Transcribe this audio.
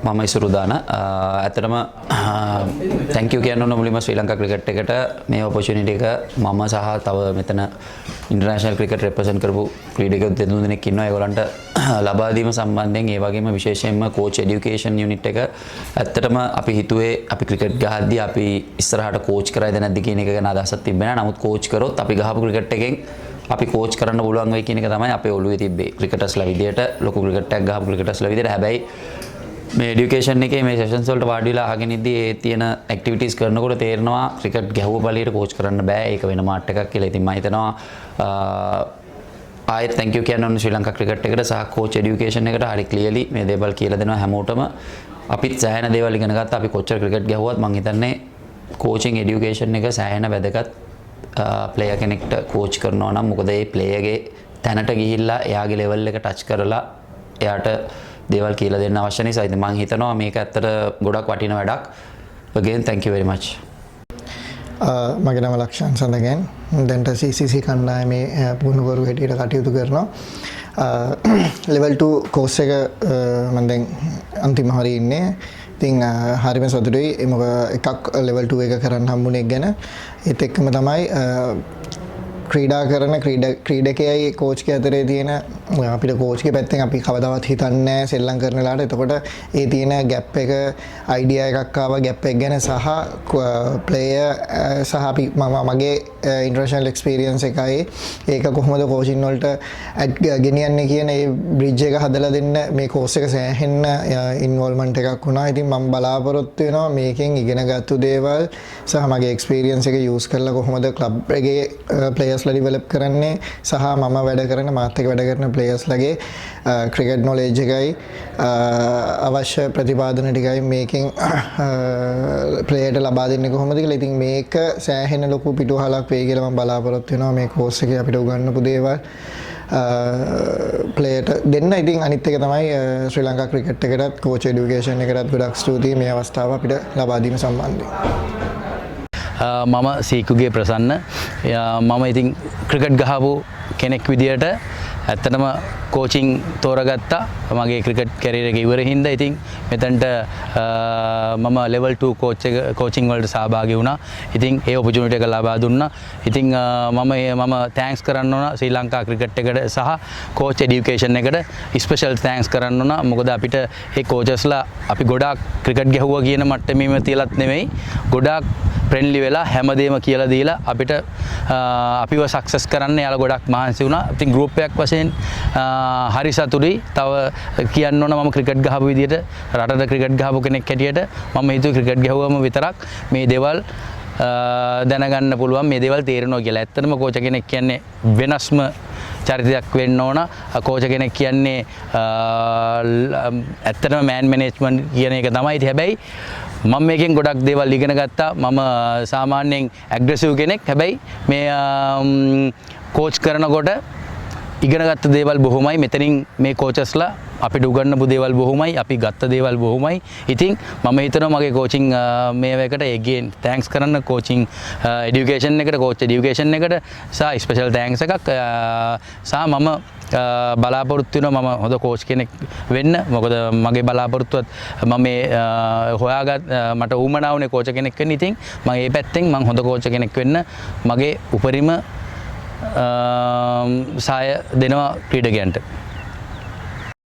මම ඉසුරුදාන ඇත්තටම thank you කියන්න ඕන මුලින්ම ශ්‍රී ලංකා ක්‍රිකට් එකට මේ opportunity එක මම සහ තව මෙතන international cricket represent කරපු ක්‍රීඩකයෝ දෙතුන් දෙනෙක් ඉන්නවා. ඒගොල්ලන්ට ලබා දීම සම්බන්ධයෙන් ඒ වගේම විශේෂයෙන්ම coach education unit එක ඇත්තටම අපි හිතුවේ අපි ක්‍රිකට් ගහද්දී අපි ඉස්සරහට coach කරයිද නැද්ද කියන එක ගැන අදහසක් තිබෙන්නේ නැහැ. නමුත් coach කරොත් අපි ගහපු ක්‍රිකට් එකෙන් අපි කෝච් කරන්න පුළුවන් වෙයි කියන එක තමයි අපේ ඔළුවේ තිබ්බේ. ක්‍රිකටර්ස්ලා විදියට ලොකු ක්‍රිකට් එකක් ගහපු ක්‍රිකටර්ස්ලා විදියට. හැබැයි මේ এডুকেෂන් එකේ මේ සෙෂන්ස් වලට වාඩි වෙලා අහගෙන ඉද්දී ඒ තියෙන ඇක්ටිවිටීස් කරනකොට තේරෙනවා ක්‍රිකට් ගැහුව පළියට කෝච් කරන්න බෑ. ඒක වෙන මාට් එකක් කියලා. ඉතින් මම හිතනවා ආයෙත් thank you කියන්න ඕනේ ශ්‍රී ලංකා ක්‍රිකට් එකට සහ කෝච් এডুকেෂන් එකට හරි ක්ලියර්ලි මේ දේවල් කියලා දෙනවා හැමෝටම. අපිත් සෑහෙන දේවල් ඉගෙන ගත්තා. අපි කොච්චර ක්‍රිකට් ගැහුවත් මම හිතන්නේ කෝචින් এডুকেෂන් එක සෑහෙන වැදගත්. ප්ලේයර් කෙනෙක්ට කෝච් කරනවා නම් මොකද ඒ ප්ලේයර්ගේ තැනට ගිහිල්ලා එයාගේ ලෙවල් එක ටච් කරලා එයාට දේවල් කියලා දෙන්න අවශ්‍ය නිසා ඉතින් මම හිතනවා මේක ඇත්තට ගොඩක් වටින වැඩක්. again thank you very much. මගේ නම ලක්ෂාන් සඳගෙන් දැන්ට CCC කණ්ඩායමේ පුහුණුකරු හැටියට කටයුතු කරනවා. level 2 course එක මම දැන් අන්තිම හරිය ඉන්නේ. ඉතින් හරිම සතුටුයි මොකද එකක් level 2 එක කරන්න හම්බුනේ ගැන. ඒත් එක්කම තමයි ක්‍රීඩා කරන ක්‍රීඩකයයි කෝච්ගේ අතරේ තියෙන අපිට කෝච්ගේ පැත්තෙන් අපි කවදාවත් හිතන්නේ නැහැ සෙල්ලම් කරන වෙලාවට. එතකොට ඒ තියෙන ગેප් එක අයිඩියා එකක් ආවා ગેප් එක ගැන සහ ප්ලේයර් සහ අපි මගේ ඉන්ටර්නැෂනල් එක්ස්පීරියන්ස් එකයි ඒක කොහොමද කෝචින් වලට ගෙනියන්නේ කියන ඒ බ්‍රිජ් එක හදලා දෙන්න මේ කෝස් එක සෑහෙන්න ඉන්වෝල්ව්මන්ට් එකක් වුණා. ඉතින් මම බලාපොරොත්තු වෙනවා මේකෙන් ඉගෙනගත්තු දේවල් සහ මගේ එක්ස්පීරියන්ස් එක යූස් කරලා කොහොමද ක්ලබ් එකේ ප්ලේයර්ස් ඩෙවලොප් කරන්නේ සහ මම වැඩ කරන මාත් එක්ක වැඩ කරන ප්ලේයර්ස් ලගේ ක්‍රිකට් නොලෙජ් එකයි අවශ්‍ය ප්‍රතිපාදන ටිකයි මේකෙන් ප්ලේයර්ට ලබා දෙන්නේ කොහොමද කියලා. ඉතින් මේක සෑහෙන ලොකු පිටුවහලක් වෙයි කියලා මම බලාපොරොත්තු වෙනවා මේ කෝස් එකේ අපිට උගන්වපු දේවල් ප්ලේයර්ට දෙන්න. ඉතින් අනිත් එක තමයි ශ්‍රී ලංකා ක්‍රිකට් එකටත් කෝච් এডুকেෂන් එකටත් ගොඩක් ස්තුතියි මේ අවස්ථාව අපිට ලබා දීම සම්බන්ධයෙන්. මම සීකුගේ ප්‍රසන්න. මම ඉතින් ක්‍රිකට් ගහපු කෙනෙක් විදියට ඇත්තටම කෝචින් තෝරගත්තා මගේ ක්‍රිකට් කැරියර් එක ඉවර හින්දා. ඉතින් මෙතනට මම level 2 කෝචින් වලට සහභාගී වුණා. ඉතින් ඒ opportunity එක ලබා දුන්නා. ඉතින් මම thanks කරන්න ඕන ශ්‍රී ලංකා ක්‍රිකට් එකට සහ coach education එකට special thanks කරන්න ඕන. මොකද අපිට ඒ coachesලා අපි ගොඩාක් ක්‍රිකට් ගැහුවා කියන මට්ටමේම තියලත් නෙමෙයි ගොඩාක් ෆ්‍රෙන්ඩ්ලි වෙලා හැමදේම කියලා දීලා අපිට අපිව සක්සස් කරන්න යාලා ගොඩක් මහන්සි වුණා. ඉතින් ගෲප් එකක් වශයෙන් හරි සතුටුයි. තව කියන්න ඕන මම ක්‍රිකට් ගහපු විදියට රටට ක්‍රිකට් ගහපු කෙනෙක් හැටියට මම හිතුවේ ක්‍රිකට් ගැහුවම විතරක් මේ දේවල් දැනගන්න පුළුවන් මේ දේවල් තේරෙනවා කියලා. ඇත්තටම කෝච් කෙනෙක් කියන්නේ වෙනස්ම චරිතයක් වෙන්න ඕන. කෝච් කෙනෙක් කියන්නේ ඇත්තටම මෑන් මැනේජ්මන්ට් කියන එක තමයි. හැබැයි මම මේකෙන් ගොඩක් දේවල් ඉගෙන ගත්තා. මම සාමාන්‍යයෙන් ඇග්‍රෙසිව් කෙනෙක්. හැබැයි මේ කෝච් කරනකොට ඉගෙනගත්ත දේවල් බොහොමයි. මෙතනින් මේ කෝචස්ලා අපිට උගන්වපු දේවල් බොහොමයි. අපි ගත්ත දේවල් බොහොමයි. ඉතින් මම හිතනවා මගේ කෝචින් මේවකට again thanks කරන්න කෝචින් এডুকেෂන් එකට කෝච් එඩියුකේෂන් එකට සහ ස්පෙෂල් thanks එකක් සහ මම බලාපොරොත්තු වෙනවා මම හොඳ කෝච් කෙනෙක් වෙන්න. මොකද මගේ බලාපොරොත්තුවත් මම මේ හොයාගත් මට උවමනා වුණේ කෝච් කෙනෙක් වෙන්න. ඉතින් මම මේ පැත්තෙන් මම හොඳ කෝච් කෙනෙක් වෙන්න මගේ උපරිම සහාය දෙනවා ක්‍රීඩකයන්ට.